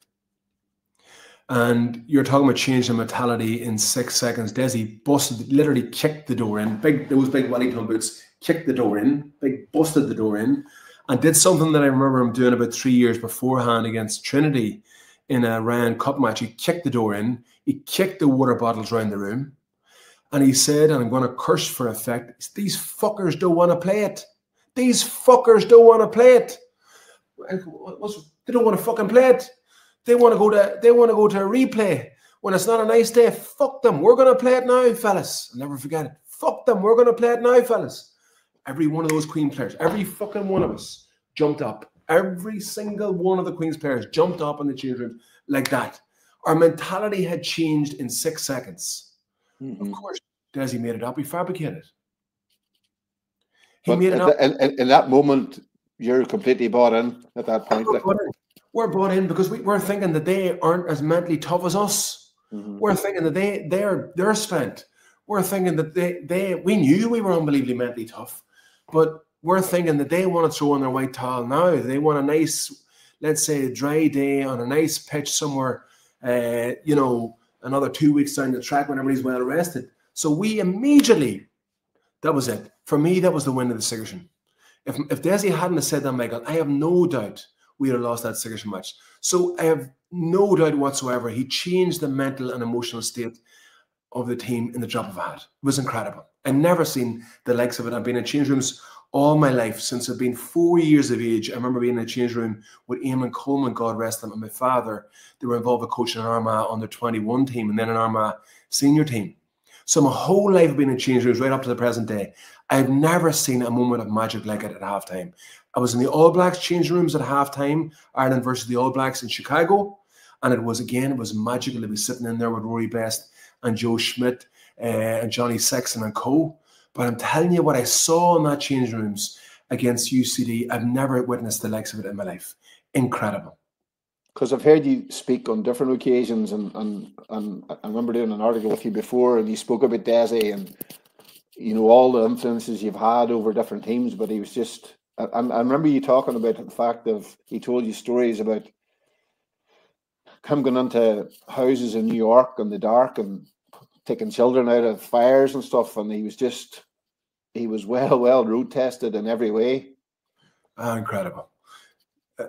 And you're talking about changing mentality in 6 seconds. Dessie busted, literally kicked the door in. Those big Wellington boots, kicked the door in, busted the door in, and did something that I remember him doing about 3 years beforehand against Trinity in a Ryan Cup match. He kicked the door in, he kicked the water bottles around the room, and he said, and I'm going to curse for effect, these fuckers don't want to play it. These fuckers don't want to play it. They don't want to fucking play it. They want to go to a replay when it's not a nice day. Fuck them. We're going to play it now, fellas. I'll never forget it. Fuck them. We're going to play it now, fellas. Every one of those Queen players, every fucking one of us jumped up. Every single one of the Queen's players jumped up in the change room like that. Our mentality had changed in 6 seconds. Of course, Dessie made it up. He fabricated it. He made it up. In that moment, you're completely bought in at that point. We're bought in because we're thinking that they aren't as mentally tough as us. We're thinking that they're spent. We're thinking that we knew we were unbelievably mentally tough, but we're thinking that they want to throw on their white towel now. They want a nice, let's say, dry day on a nice pitch somewhere, another 2 weeks down the track when everybody's well rested. So we immediately, that was it. For me, that was the win of the Sigerson. If Dessie hadn't have said that, Michael, I have no doubt we'd have lost that Sigerson match. So I have no doubt whatsoever he changed the mental and emotional state of the team in the drop of a hat. It was incredible. I've never seen the likes of it. I've been in change rooms all my life since I've been 4 years of age. I remember being in a change room with Eamon Coleman, God rest him, and my father. They were involved with coaching an Armagh under 21 team and then an Armagh senior team. So my whole life I've been in change rooms right up to the present day. I've never seen a moment of magic like it at halftime. I was in the All Blacks change rooms at halftime, Ireland versus the All Blacks in Chicago. And it was magical to be sitting in there with Rory Best and Joe Schmidt and Johnny Sexton and co. But I'm telling you what I saw in that change rooms against UCD, I've never witnessed the likes of it in my life. Incredible. Because I've heard you speak on different occasions, and I remember doing an article with you before, and you spoke about Dessie and all the influences you've had over different teams. But he was just, I remember you talking about the fact of he told you stories about him going into houses in New York in the dark and taking children out of fires and stuff, and he was well road tested in every way. Incredible.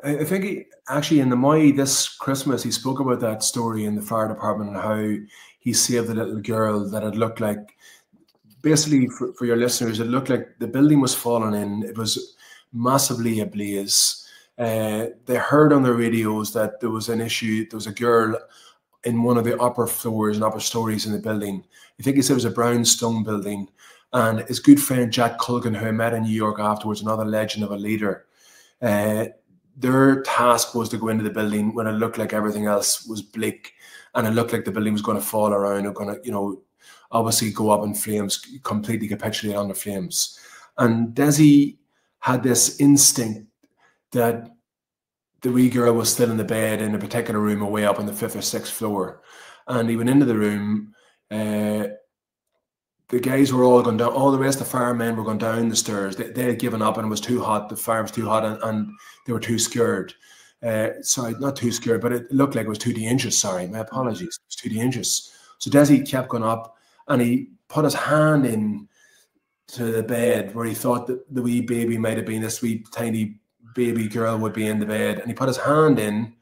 I think he actually in the Moy this Christmas he spoke about that story in the fire department and how he saved the little girl that had looked like, basically for your listeners, it looked like the building was falling in. It was massively ablaze. They heard on the radios that there was an issue. There was a girl in one of the upper floors and upper stories in the building. I think he said it was a brownstone building. And his good friend Jack Culkin, who I met in New York afterwards, another legend of a leader, their task was to go into the building when it looked like everything else was bleak and it looked like the building was going to fall around or going to, obviously go up in flames, completely capitulate on the flames. And Dessie had this instinct that the wee girl was still in the bed in a particular room away up on the 5th or 6th floor. And he went into the room. The guys were all going down. All the rest of the firemen were going down the stairs. They had given up, and it was too hot. The fire was too hot, and they were too scared. Sorry, not too scared, but it looked like it was too dangerous. Sorry, my apologies. It was too dangerous. So Dessie kept going up, and he put his hand in to the bed where he thought that the wee baby might have been, this wee tiny baby girl would be in the bed. And he put his hand in,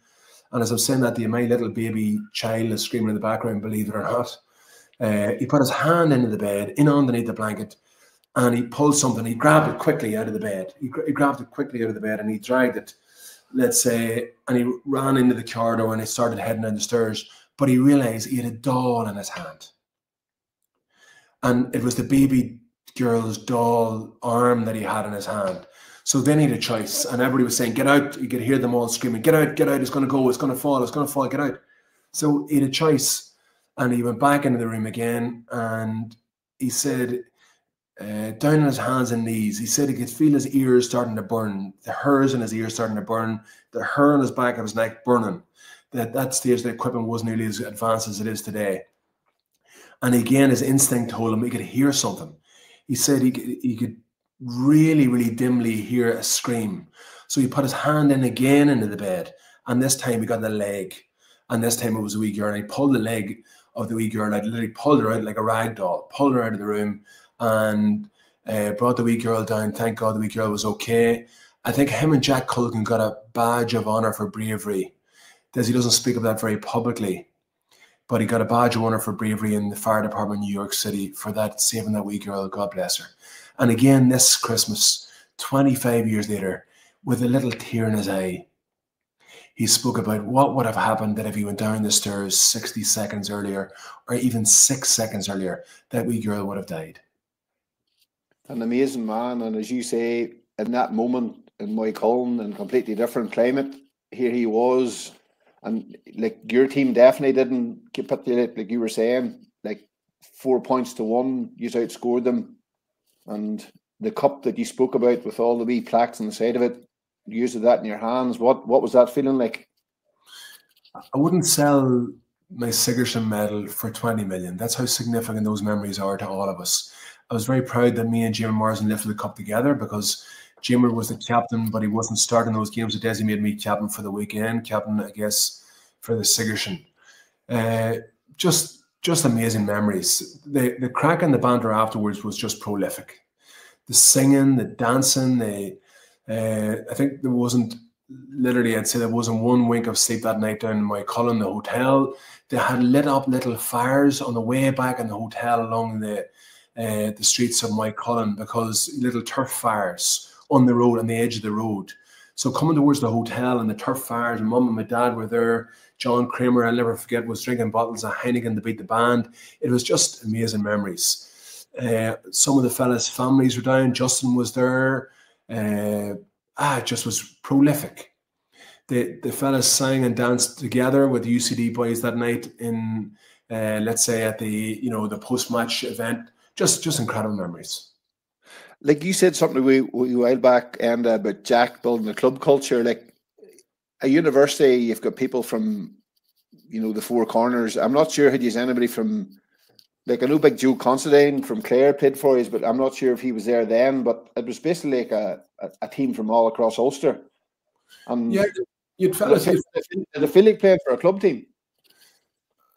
and as I'm saying that, my little baby child is screaming in the background, believe it or not. He put his hand into the bed, in underneath the blanket, and he pulled something. He grabbed it quickly out of the bed. He grabbed it quickly out of the bed, and he dragged it, let's say, and he ran into the corridor, and he started heading down the stairs. But he realized he had a doll in his hand. And it was the baby girl's doll arm that he had in his hand. So then he had a choice, and everybody was saying, get out. You could hear them all screaming, get out, it's going to go, it's going to fall, get out. So he had a choice. And he went back into the room again, and he said, down on his hands and knees, he said he could feel his ears starting to burn, the hairs in his ears starting to burn, the hair on his back of his neck burning. At that stage, the equipment wasn't nearly as advanced as it is today. And again, his instinct told him he could hear something. He said he could really, really dimly hear a scream. So he put his hand in again into the bed, and this time he got the leg. And this time it was a wee girl, and he pulled the leg of the wee girl. I literally pulled her out like a rag doll, pulled her out of the room, and brought the wee girl down. Thank God the wee girl was okay. I think him and Jack Culkin got a badge of honour for bravery. Dessie doesn't speak of that very publicly, but he got a badge of honour for bravery in the fire department in New York City for that, saving that wee girl. God bless her. And again, this Christmas, 25 years later, with a little tear in his eye, he spoke about what would have happened that if he went down the stairs 60 seconds earlier, or even 6 seconds earlier, that wee girl would have died. An amazing man, and as you say, in that moment in Moycullen, in a completely different climate, here he was, and like your team definitely didn't capitulate, like you were saying, like 4 points to 1, you outscored them, and the cup that you spoke about with all the wee plaques on the side of it, you used that in your hands. What was that feeling like? I wouldn't sell my Sigerson medal for 20 million. That's how significant those memories are to all of us. I was very proud that me and Jimmy Morrison lifted the cup together, because Jimmy was the captain, but he wasn't starting those games. So Dessie made me captain for the weekend, captain, I guess, for the Sigerson. Just amazing memories. The crack and the banter afterwards was just prolific. The singing, the dancing, I think there wasn't, literally, I'd say there wasn't one wink of sleep that night down in Moycullen, the hotel. They had lit up little fires on the way back in the hotel along the streets of Moycullen, because little turf fires on the road, on the edge of the road. So coming towards the hotel and the turf fires, and Mum and my dad were there. John Kramer, I'll never forget, was drinking bottles of Heineken to beat the band. It was just amazing memories. Some of the fellas' families were down. Justin was there. It just was prolific. The fellas sang and danced together with the UCD boys that night in, let's say, at the the post-match event. Just incredible memories. Like you said something a while back, and about Jack building the club culture. Like a university, you've got people from the four corners. I'm not sure had you anybody from, like, I know Big Joe Considine from Clare played for us, but I'm not sure if he was there then. But it was basically like a team from all across Ulster. Yeah, you'd fellas. Did it feel like playing for a club team?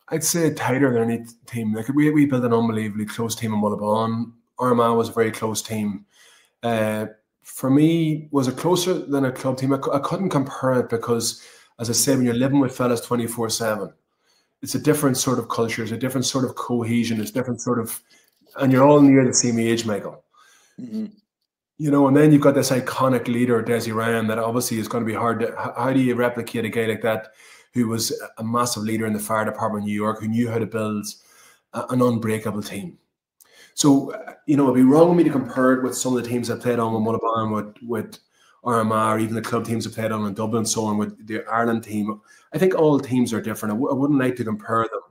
I'd say tighter than any team. Like we built an unbelievably close team in Mullabon. Armagh was a very close team. For me, was it closer than a club team? I couldn't compare it because, as I said, when you're living with fellas 24/7, it's a different sort of culture. It's a different sort of cohesion. It's different sort of, and you're all near the same age, Michael. Mm-hmm. And then you've got this iconic leader, Dessie Ryan, that obviously is going to be hard to. How do you replicate a guy like that, who was a massive leader in the fire department in New York, who knew how to build an unbreakable team? So, it'd be wrong of me to compare it with some of the teams I played on with Mullabon, with Armagh, or even the club teams I played on in Dublin, so on, with the Ireland team. I think all teams are different. I wouldn't like to compare them.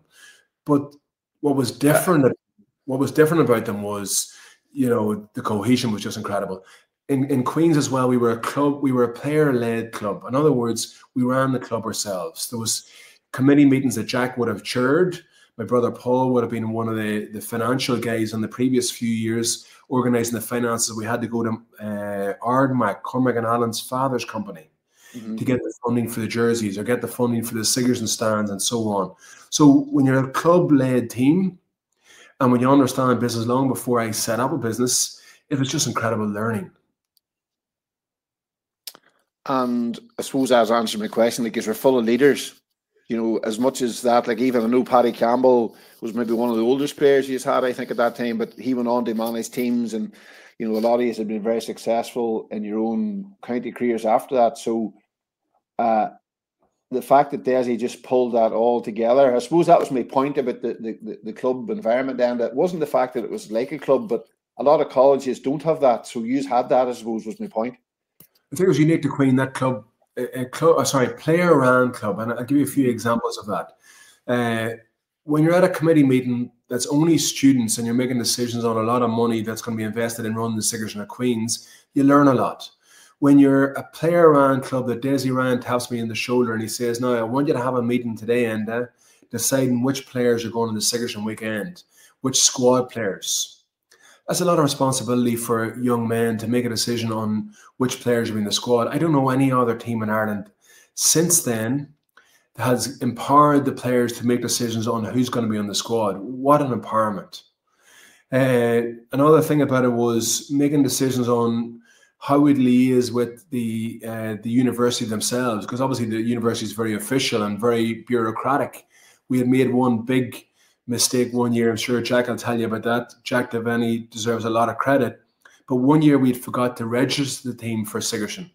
But what was different about them was, the cohesion was just incredible. In Queens as well, we were a player-led club. In other words, we ran the club ourselves. There was committee meetings that Jack would have chaired. My brother Paul would have been one of the financial guys in the previous few years, organising the finances. We had to go to Ardmac, Cormac and Allen's father's company, to get the funding for the jerseys or get the funding for the Sigerson stands and so on. So when you're a club-led team, and when you understand business long before I set up a business, it was just incredible learning. And I suppose that's answered my question, like, because we're full of leaders, you know, as much as that, like, even I know Paddy Campbell was maybe one of the oldest players he's had, I think, at that time, but he went on to manage teams, and, you know, a lot of you have been very successful in your own county careers after that. So the fact that Dessie just pulled that all together, I suppose that was my point about the club environment, and it wasn't the fact that it was like a club, but a lot of colleges don't have that. So you had that, I suppose, was my point. I think it was unique to Queen, that club, player-run club, and I'll give you a few examples of that. When you're at a committee meeting that's only students and you're making decisions on a lot of money that's going to be invested in running the Sigerson at Queen's, you learn a lot. When you're a player-run club that Dessie Ryan taps me in the shoulder and he says, "Now, I want you to have a meeting today, Enda, deciding which players are going on the Sigerson weekend, which squad players." That's a lot of responsibility for young men to make a decision on which players are in the squad. I don't know any other team in Ireland since then that has empowered the players to make decisions on who's going to be on the squad. What an empowerment. Another thing about it was making decisions on how we'd liaise with the university themselves, because obviously the university is very official and very bureaucratic. We had made one big mistake one year. I'm sure Jack will tell you about that. Jack Devaney deserves a lot of credit. But one year we'd forgot to register the team for Sigerson.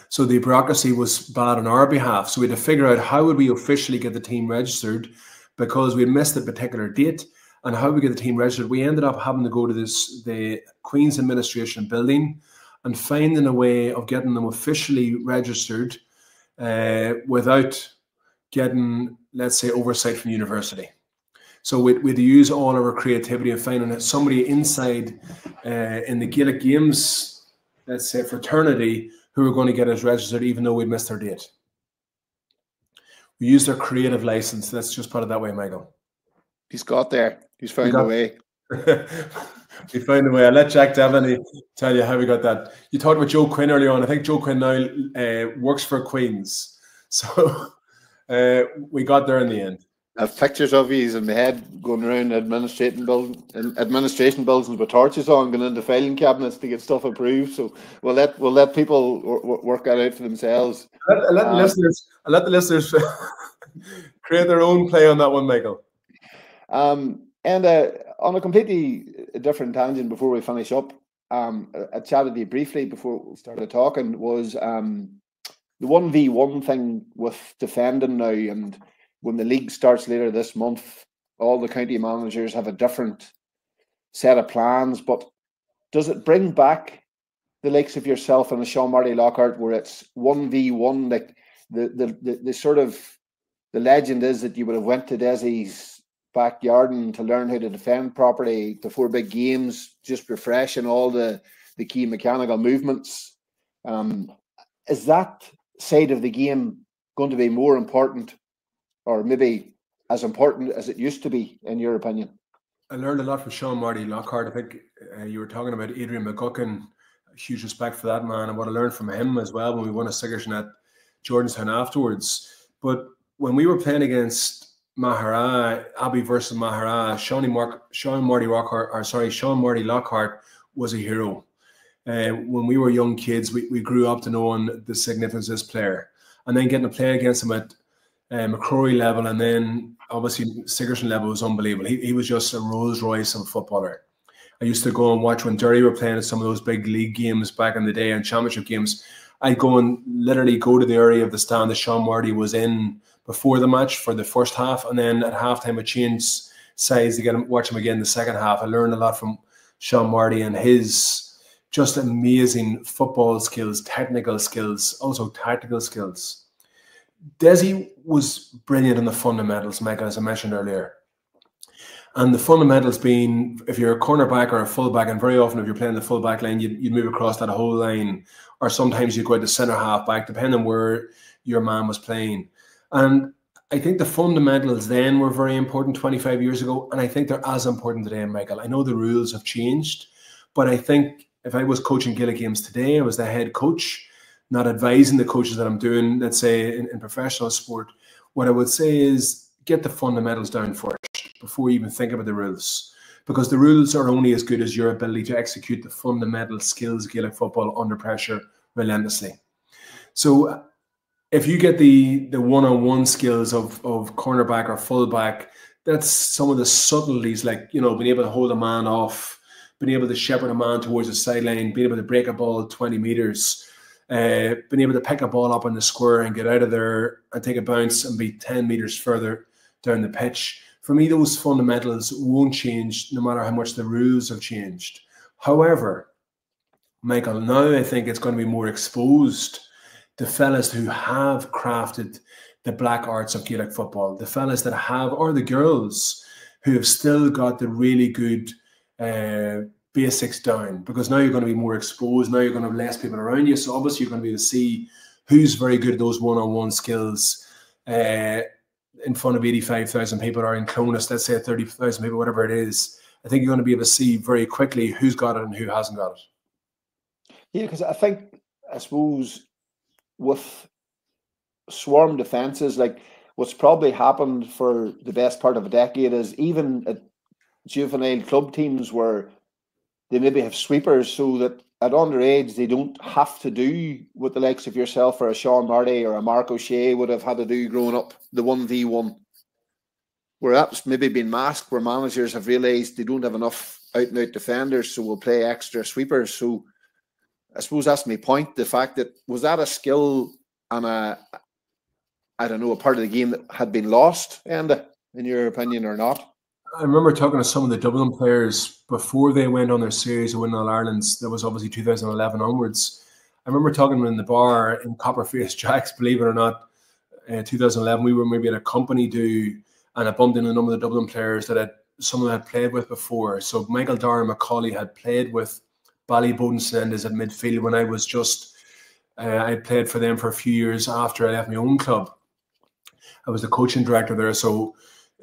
So the bureaucracy was bad on our behalf. So we had to figure out how would we officially get the team registered, because we had missed a particular date. And how we get the team registered, we ended up having to go to the Queen's Administration building and finding a way of getting them officially registered without getting, let's say, oversight from the university. So we had to use all of our creativity and finding somebody inside in the Gaelic Games, let's say, fraternity, who were going to get us registered even though we'd missed our date. We used our creative license. Let's just put it that way, Michael. He's got there. He's found a way. We found a way. I'll let Jack Devaney tell you how we got that. You talked about Joe Quinn earlier on. I think Joe Quinn now works for Queen's. So we got there in the end. I have pictures of you in my head going around administration buildings with torches on, going into filing cabinets to get stuff approved. So we'll let people work that out for themselves. I'll let the listeners create their own play on that one, Michael. And on a completely different tangent, before we finish up, I chatted to you briefly before we started talking, was the 1v1 thing with defending now. And when the league starts later this month, all the county managers have a different set of plans. But does it bring back the likes of yourself and the Sean Marty Lockhart, where it's 1v1? Like the sort of the legend is that you would have went to Dessie's backyard and to learn how to defend properly before big games, just refreshing all the key mechanical movements. Is that side of the game going to be more important, or maybe as important as it used to be, in your opinion? I learned a lot from Sean Marty Lockhart. I think you were talking about Adrian McGuckin. Huge respect for that man, and what I learned from him as well when we won a Sigerson at Jordanstown afterwards. But when we were playing against Mahara, Abbey versus Mahara, Sean Marty Lockhart was a hero. When we were young kids, we grew up to knowing the significance of this player, and then getting to play against him at McCrory level, and then obviously Sigerson level was unbelievable. He was just a Rolls Royce of a footballer. I used to go and watch when Derry were playing at some of those big league games back in the day and championship games. I'd go and literally go to the area of the stand that Sean Marty was in before the match for the first half, and then at halftime I changed sides to watch him again the second half. I learned a lot from Sean Marty and his just amazing football skills, technical skills, also tactical skills. Dessie was brilliant in the fundamentals, Michael, as I mentioned earlier. And the fundamentals being, if you're a cornerback or a fullback, and very often if you're playing the fullback line, you'd move across that whole line, or sometimes you go out to centre half back, depending on where your man was playing. And I think the fundamentals then were very important 25 years ago, and I think they're as important today, Michael. I know the rules have changed, but I think if I was coaching Gaelic games today, I was the head coach, not advising the coaches that I'm doing, let's say, in professional sport. What I would say is get the fundamentals down first before you even think about the rules, because the rules are only as good as your ability to execute the fundamental skills of Gaelic football under pressure relentlessly. So if you get the one-on-one skills of cornerback or fullback, that's some of the subtleties, like, you know, being able to hold a man off, being able to shepherd a man towards the sideline, being able to break a ball 20 meters, being able to pick a ball up in the square and get out of there and take a bounce and be 10 meters further down the pitch. For me, those fundamentals won't change no matter how much the rules have changed. However, Michael, now I think it's going to be more exposed. The fellas who have crafted the black arts of Gaelic football, the fellas that have, or the girls who have still got the really good basics down, because now you're going to be more exposed. Now you're going to have less people around you. So obviously you're going to be able to see who's very good at those one-on-one skills in front of 85,000 people, or in Clonus, let's say 30,000 people, whatever it is. I think you're going to be able to see very quickly who's got it and who hasn't got it. Yeah, because I suppose, with swarm defences, like what's probably happened for the best part of a decade is even at juvenile club teams where they maybe have sweepers, so that at underage they don't have to do what the likes of yourself or a Sean Marty or a Mark O'Shea would have had to do growing up, the 1v1, where that's maybe been masked, where managers have realised they don't have enough out-and-out defenders, so we'll play extra sweepers. So I suppose that's my point. The fact that, was that a skill and a part of the game that had been lost, Enda, in your opinion, or not? I remember talking to some of the Dublin players before they went on their series of winning All Irelands. That was obviously 2011 onwards. I remember talking to them in the bar in Copperface Jacks, believe it or not, 2011. We were maybe at a company do, and I bumped into a number of the Dublin players that someone had played with before. So Michael Darren McCauley had played with Ballyboden Senders at midfield when I was just, I played for them for a few years after I left my own club. I was the coaching director there, so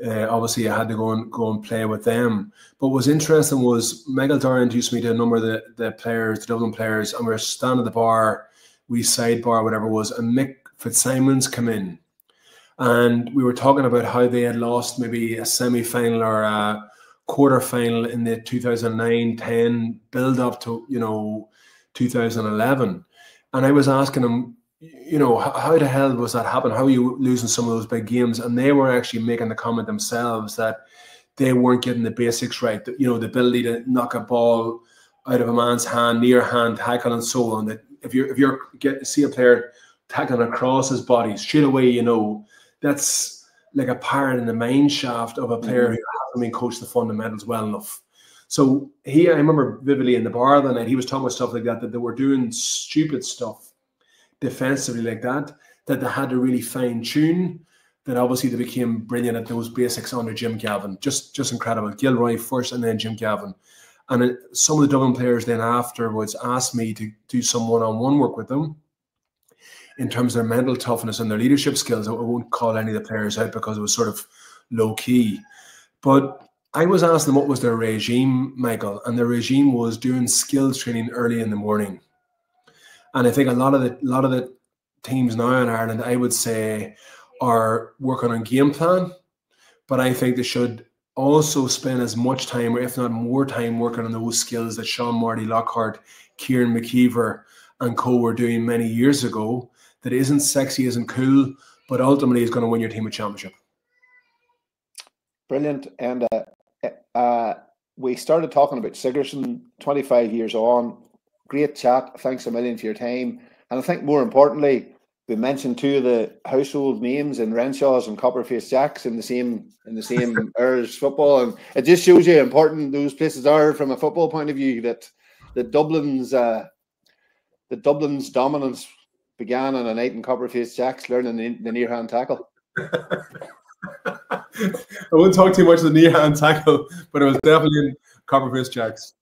obviously I had to go and play with them. But what was interesting was Michael Darren introduced me to a number of the players, the Dublin players, and we were standing at the bar, we sidebar, whatever it was, and Mick Fitzsimons came in. And we were talking about how they had lost maybe a semi-final or a quarter-final in the 2009-10 build-up to, 2011. And I was asking them, how the hell was that happen? How are you losing some of those big games? And they were actually making the comment themselves that they weren't getting the basics right. The ability to knock a ball out of a man's hand, near hand tackle, and so on. That if you're see a player tackling across his body straight away, that's like a parrot in the mine shaft of a player who hasn't been coached the fundamentals well enough. So I remember vividly in the bar that night, he was talking about stuff like that they were doing stupid stuff defensively like that they had to really fine tune, that obviously they became brilliant at those basics under Jim Gavin. Just incredible. Gilroy first and then Jim Gavin. And some of the Dublin players then afterwards asked me to do some one-on-one work with them in terms of their mental toughness and their leadership skills. I won't call any of the players out because it was sort of low key. But I was asking them what was their regime, Michael, and their regime was doing skills training early in the morning. And I think a lot of the teams now in Ireland, I would say, are working on game plan, but I think they should also spend as much time, or if not more time, working on those skills that Sean Marty Lockhart, Kieran McKeever and co were doing many years ago, that isn't sexy, isn't cool, but ultimately is going to win your team a championship. Brilliant. And we started talking about Sigerson 25 years on. Great chat. Thanks a million for your time. And I think more importantly, we mentioned two of the household names in Renshaw's and Copperface Jacks in the same Irish football. And it just shows you how important those places are from a football point of view, that Dublin's dominance began on a night in Copperface Jacks learning the near hand tackle. I won't talk too much of the near hand tackle, but it was definitely in Copperface Jacks.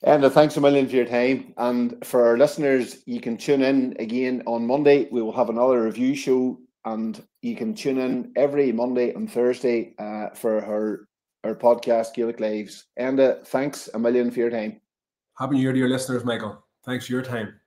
And thanks a million for your time. And for our listeners, you can tune in again on Monday. We will have another review show and you can tune in every Monday and Thursday for her podcast, Gaelic Lives. Enda, thanks a million for your time. Happy New Year to your listeners, Michael. Thanks for your time.